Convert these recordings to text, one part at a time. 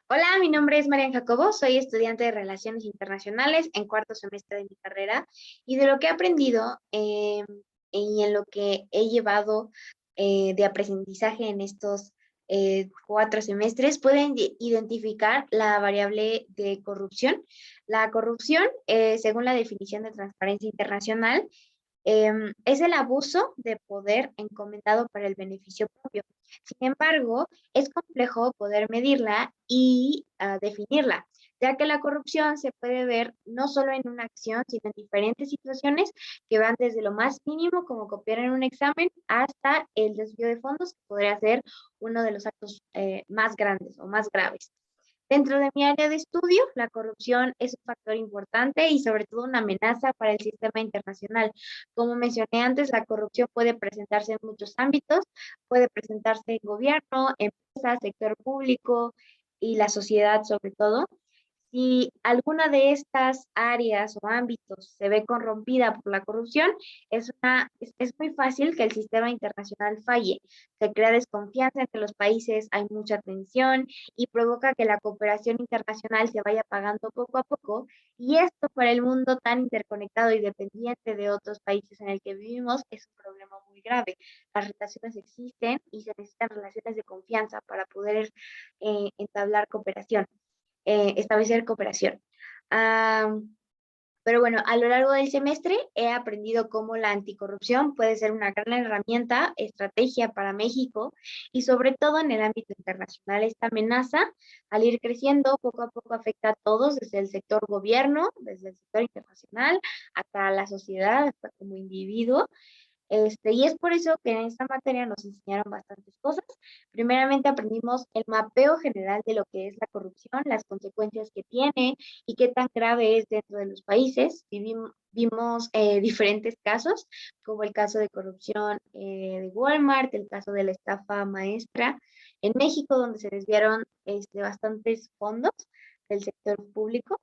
Hola, mi nombre es Marian Jacobo, soy estudiante de Relaciones Internacionales en cuarto semestre de mi carrera y de lo que he aprendido y en lo que he llevado de aprendizaje en estos 4 semestres, pueden identificar la variable de corrupción. La corrupción, según la definición de Transparencia Internacional, es el abuso de poder encomendado para el beneficio propio. Sin embargo, es complejo poder medirla y definirla, ya que la corrupción se puede ver no solo en una acción, sino en diferentes situaciones que van desde lo más mínimo, como copiar en un examen, hasta el desvío de fondos, que podría ser uno de los actos más grandes o más graves. Dentro de mi área de estudio, la corrupción es un factor importante y sobre todo una amenaza para el sistema internacional. Como mencioné antes, la corrupción puede presentarse en muchos ámbitos, puede presentarse en gobierno, empresas, sector público y la sociedad sobre todo. Si alguna de estas áreas o ámbitos se ve corrompida por la corrupción, es muy fácil que el sistema internacional falle. Se crea desconfianza entre los países, hay mucha tensión y provoca que la cooperación internacional se vaya apagando poco a poco. Y esto para el mundo tan interconectado y dependiente de otros países en el que vivimos es un problema muy grave. Las relaciones existen y se necesitan relaciones de confianza para poder entablar cooperación, establecer cooperación. Ah, pero bueno, a lo largo del semestre he aprendido cómo la anticorrupción puede ser una gran herramienta, estrategia para México y sobre todo en el ámbito internacional. Esta amenaza, al ir creciendo, poco a poco afecta a todos, desde el sector gobierno, desde el sector internacional, hasta la sociedad, hasta como individuo. Y es por eso que en esta materia nos enseñaron bastantes cosas. Primeramente aprendimos el mapeo general de lo que es la corrupción, las consecuencias que tiene y qué tan grave es dentro de los países. Vimos diferentes casos, como el caso de corrupción de Walmart, el caso de la estafa maestra en México, donde se desviaron bastantes fondos del sector público,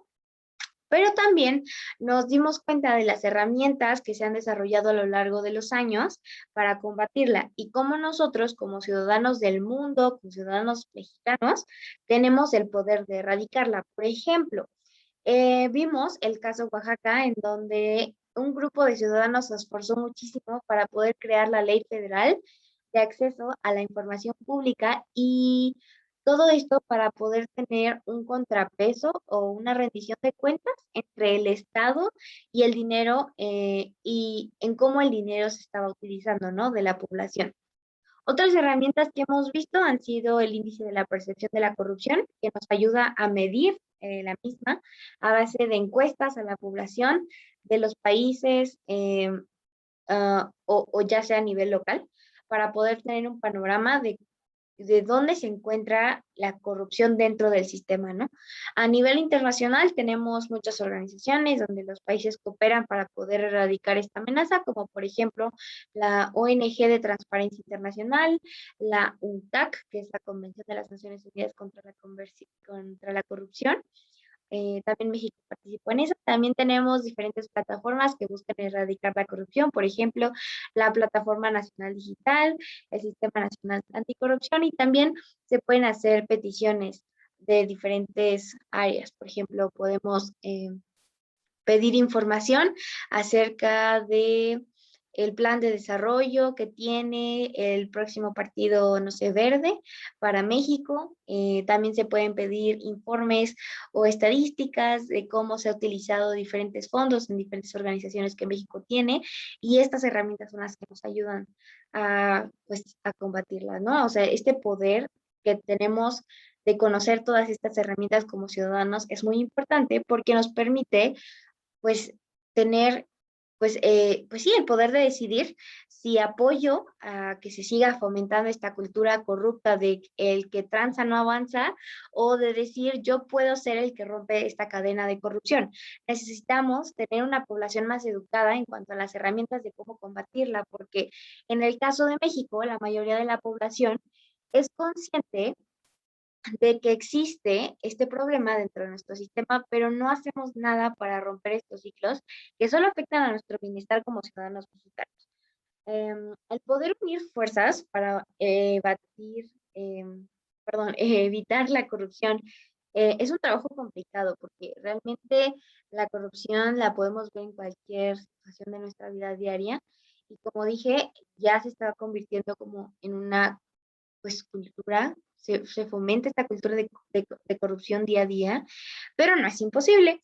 pero también nos dimos cuenta de las herramientas que se han desarrollado a lo largo de los años para combatirla y cómo nosotros, como ciudadanos del mundo, como ciudadanos mexicanos, tenemos el poder de erradicarla. Por ejemplo, vimos el caso Oaxaca, en donde un grupo de ciudadanos se esforzó muchísimo para poder crear la ley federal de acceso a la información pública y todo esto para poder tener un contrapeso o una rendición de cuentas entre el Estado y el dinero, y en cómo el dinero se estaba utilizando, ¿no? De la población. Otras herramientas que hemos visto han sido el índice de la percepción de la corrupción, que nos ayuda a medir la misma a base de encuestas a la población de los países, o ya sea a nivel local, para poder tener un panorama de dónde se encuentra la corrupción dentro del sistema, ¿no? A nivel internacional tenemos muchas organizaciones donde los países cooperan para poder erradicar esta amenaza, como por ejemplo la ONG de Transparencia Internacional, la UNTAC, que es la Convención de las Naciones Unidas contra la Corrupción. También México participó en eso. También tenemos diferentes plataformas que buscan erradicar la corrupción, por ejemplo, la Plataforma Nacional Digital, el Sistema Nacional Anticorrupción, y también se pueden hacer peticiones de diferentes áreas. Por ejemplo, podemos pedir información acerca de el plan de desarrollo que tiene el próximo partido, no sé, verde para México. También se pueden pedir informes o estadísticas de cómo se ha utilizado diferentes fondos en diferentes organizaciones que México tiene, y estas herramientas son las que nos ayudan pues, a combatirlas, ¿no? O sea, este poder que tenemos de conocer todas estas herramientas como ciudadanos es muy importante porque nos permite pues tener, pues sí, el poder de decidir si apoyo a que se siga fomentando esta cultura corrupta de el que tranza no avanza, o de decir yo puedo ser el que rompe esta cadena de corrupción. Necesitamos tener una población más educada en cuanto a las herramientas de cómo combatirla, porque en el caso de México, la mayoría de la población es consciente de que existe este problema dentro de nuestro sistema, pero no hacemos nada para romper estos ciclos que solo afectan a nuestro bienestar como ciudadanos mexicanos. El poder unir fuerzas para evitar la corrupción es un trabajo complicado porque realmente la corrupción la podemos ver en cualquier situación de nuestra vida diaria y como dije, ya se está convirtiendo como en una pues cultura, se fomenta esta cultura de corrupción día a día, pero no es imposible.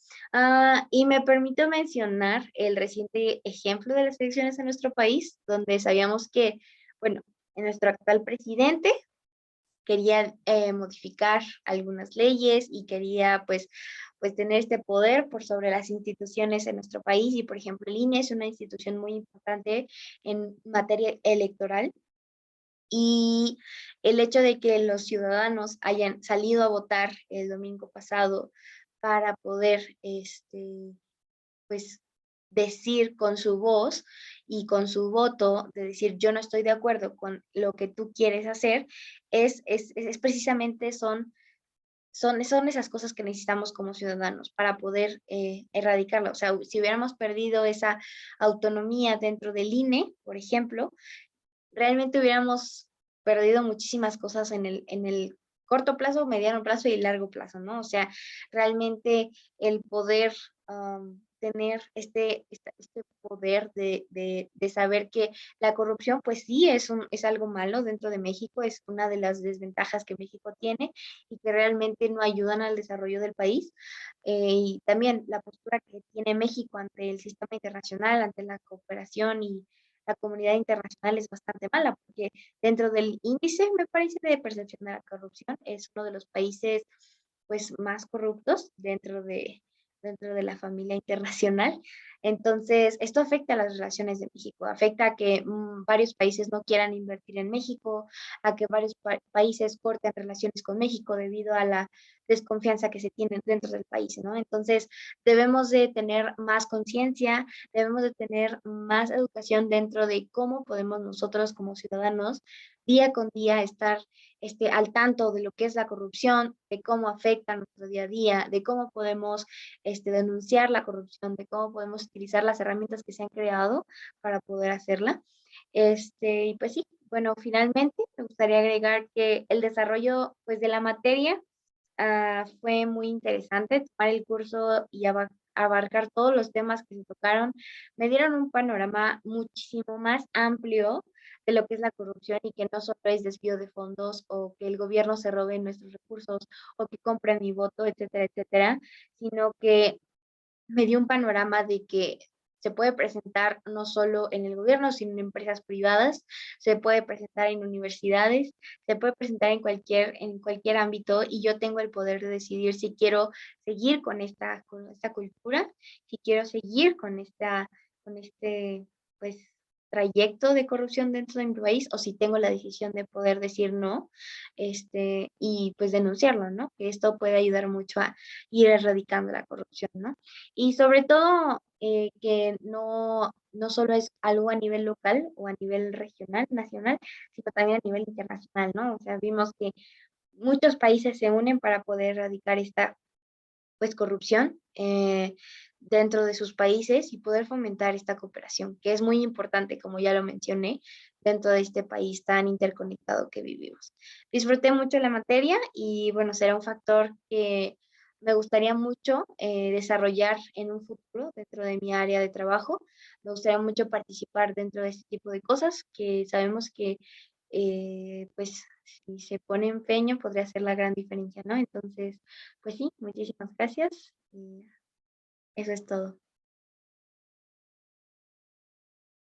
Y me permito mencionar el reciente ejemplo de las elecciones en nuestro país, donde sabíamos que, bueno, en nuestro actual presidente quería modificar algunas leyes y quería pues tener este poder por sobre las instituciones en nuestro país y por ejemplo el INE es una institución muy importante en materia electoral y el hecho de que los ciudadanos hayan salido a votar el domingo pasado para poder, pues, decir con su voz y con su voto, de decir yo no estoy de acuerdo con lo que tú quieres hacer, es precisamente son esas cosas que necesitamos como ciudadanos para poder erradicarla. O sea, si hubiéramos perdido esa autonomía dentro del INE, por ejemplo, realmente hubiéramos perdido muchísimas cosas en el corto plazo, mediano plazo y largo plazo, ¿no? O sea, realmente el poder tener este poder de saber que la corrupción, pues sí, es algo malo dentro de México, es una de las desventajas que México tiene y que realmente no ayudan al desarrollo del país. Y también la postura que tiene México ante el sistema internacional, ante la cooperación y la comunidad internacional es bastante mala, porque dentro del índice, me parece, de percepción de la corrupción, es uno de los países pues más corruptos dentro de la familia internacional. Entonces, esto afecta a las relaciones de México, afecta a que varios países no quieran invertir en México, a que varios países corten relaciones con México debido a la desconfianza que se tiene dentro del país, ¿no? Entonces, debemos de tener más conciencia, debemos de tener más educación dentro de cómo podemos nosotros como ciudadanos día con día estar al tanto de lo que es la corrupción, de cómo afecta nuestro día a día, de cómo podemos denunciar la corrupción, de cómo podemos utilizar las herramientas que se han creado para poder hacerla. Y pues sí, bueno, finalmente me gustaría agregar que el desarrollo pues de la materia fue muy interesante tomar el curso y abarcar todos los temas que se tocaron. Me dieron un panorama muchísimo más amplio de lo que es la corrupción y que no solo es desvío de fondos o que el gobierno se robe nuestros recursos o que compre mi voto, etcétera, etcétera, sino que me dio un panorama de que se puede presentar no solo en el gobierno, sino en empresas privadas, se puede presentar en universidades, se puede presentar en cualquier ámbito y yo tengo el poder de decidir si quiero seguir con esta cultura, si quiero seguir con este, pues, trayecto de corrupción dentro de mi país o si tengo la decisión de poder decir no, y pues denunciarlo, ¿no? Que esto puede ayudar mucho a ir erradicando la corrupción, ¿no? Y sobre todo, que no solo es algo a nivel local o a nivel regional, nacional, sino también a nivel internacional, ¿no? O sea, vimos que muchos países se unen para poder erradicar esta, pues, corrupción dentro de sus países y poder fomentar esta cooperación, que es muy importante, como ya lo mencioné, dentro de este país tan interconectado que vivimos. Disfruté mucho la materia y bueno, será un factor que me gustaría mucho desarrollar en un futuro dentro de mi área de trabajo. Me gustaría mucho participar dentro de este tipo de cosas que sabemos que pues si se pone empeño podría hacer la gran diferencia, ¿no? Entonces, pues sí, muchísimas gracias y eso es todo.